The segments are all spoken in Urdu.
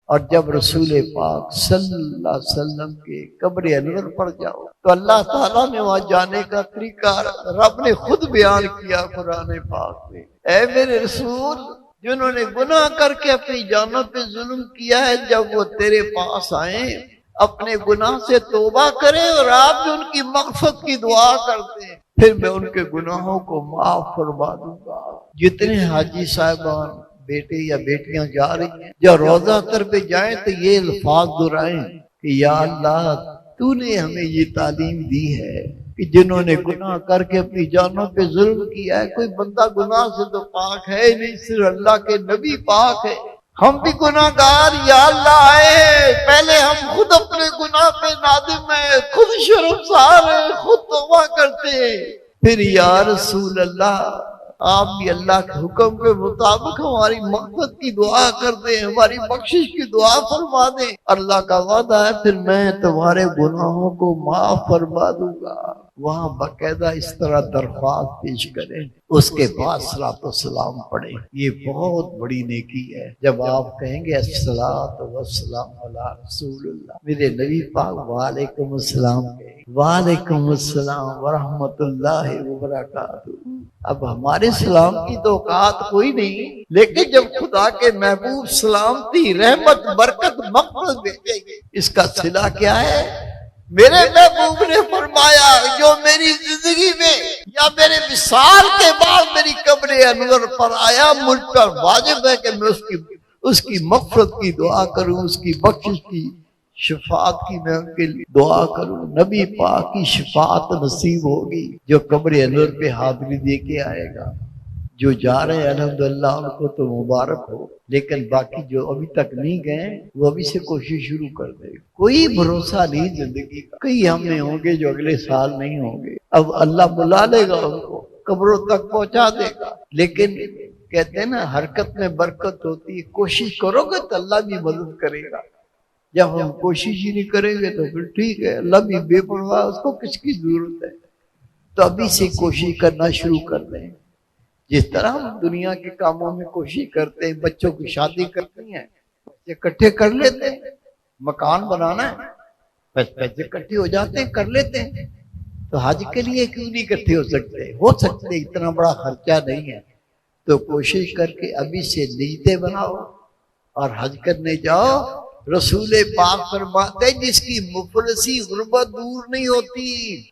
اور جب رسول پاک صلی اللہ علیہ وسلم کے قبر انور پر جاؤ تو اللہ تعالیٰ نے وہاں جانے کا طریقہ رب نے خود بیان کیا قرآن پاک میں۔ اے میرے رسول، جنہوں نے گناہ کر کے اپنی جانوں پہ ظلم کیا ہے، جب وہ تیرے پاس آئیں اپنے گناہ سے توبہ کریں اور آپ بھی ان کی مغفرت کی دعا کرتے ہیں، پھر میں ان کے گناہوں کو معاف فرما دوں گا۔ جتنے حاجی صاحبان بیٹے یا بیٹیاں جا رہی ہیں، جب روضہ تر پہ جائیں تو یہ الفاظ دہرائیں کہ یا اللہ تو نے ہمیں یہ تعلیم دی ہے کہ جنہوں نے گناہ کر کے اپنی جانوں پہ ظلم کیا ہے، کوئی بندہ گناہ سے تو پاک ہے نہیں، صرف اللہ کے نبی پاک ہے۔ ہم بھی گناہ گار یا اللہ آئے، پہلے ہم خود اپنے گناہ پہ نادم ہیں، خود شرمسار ہیں، خود توبہ کرتے ہیں، پھر یا رسول اللہ آپ بھی اللہ کے حکم کے مطابق ہماری مغفرت کی دعا کر دیں، ہماری بخشش کی دعا فرما دیں۔ اللہ کا وعدہ ہے پھر میں تمہارے گناہوں کو معاف فرما دوں گا۔ وہاں باقاعدہ اس طرح درخواست پیش کریں، اس کے بعد صلاۃ و سلام پڑھیں۔ یہ بہت بڑی نیکی ہے جب آپ کہیں گے الصلاۃ والسلام علی رسول اللہ، میرے نبی پاک وعلیکم السلام، وعلیکم السلام ورحمۃ اللہ وبرکاتہ۔ اب ہمارے سلام کی تو اوقات کوئی نہیں، لیکن جب خدا کے محبوب سلامتی، رحمت، برکت، مغفرت بھیجیں گے، اس کا صلہ کیا ہے؟ میرے محبوب نے فرمایا جو میری زندگی میں یا میرے وصال کے بعد میری قبر انور پر آیا، مجھ پر واجب ہے کہ میں اس کی مغفرت کی دعا کروں، اس کی بخشش کی، شفاعت کی میں ان کے لیے دعا کروں۔ نبی پاک کی شفاعت نصیب ہوگی جو قبر انور پہ حاضری دے کے آئے گا۔ جو جا رہے ہیں الحمدللہ ان کو تو مبارک ہو، لیکن باقی جو ابھی تک نہیں گئے وہ ابھی سے کوشش شروع کر دے۔ کوئی بھروسہ نہیں زندگی کا، کئی ہم میں ہوں گے جو اگلے سال نہیں ہوں گے، اب اللہ بلا لے گا ان کو، قبروں تک پہنچا دے گا۔ لیکن کہتے ہیں نا حرکت میں برکت ہوتی ہے، کوشش کرو گے تو اللہ بھی مدد کرے گا۔ جب ہم کوشش ہی نہیں کریں گے تو پھر ٹھیک ہے، اللہ بھی بے پرواہ، اس کو کس کی ضرورت ہے؟ تو ابھی سے کوشش کرنا شروع کر دیں۔ جس طرح ہم دنیا کے کاموں میں کوشش کرتے ہیں، بچوں کی شادی کرتی ہیں، اکٹھے کر لیتے ہیں، مکان بنانا ہے، پیسے اکٹھے ہو جاتے ہیں، کر لیتے ہیں۔ تو حج کے لیے کیوں نہیں اکٹھے ہو سکتے؟ اتنا بڑا خرچہ نہیں ہے، تو کوشش کر کے ابھی سے نیتیں بناؤ اور حج کرنے جاؤ۔ رسول پاک فرماتے ہیں جس کی مفلسی غربت دور نہیں ہوتی،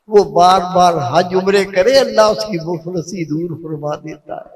وہ بار بار حج عمرے کرے، اللہ اس کی مفلسی دور فرما دیتا ہے۔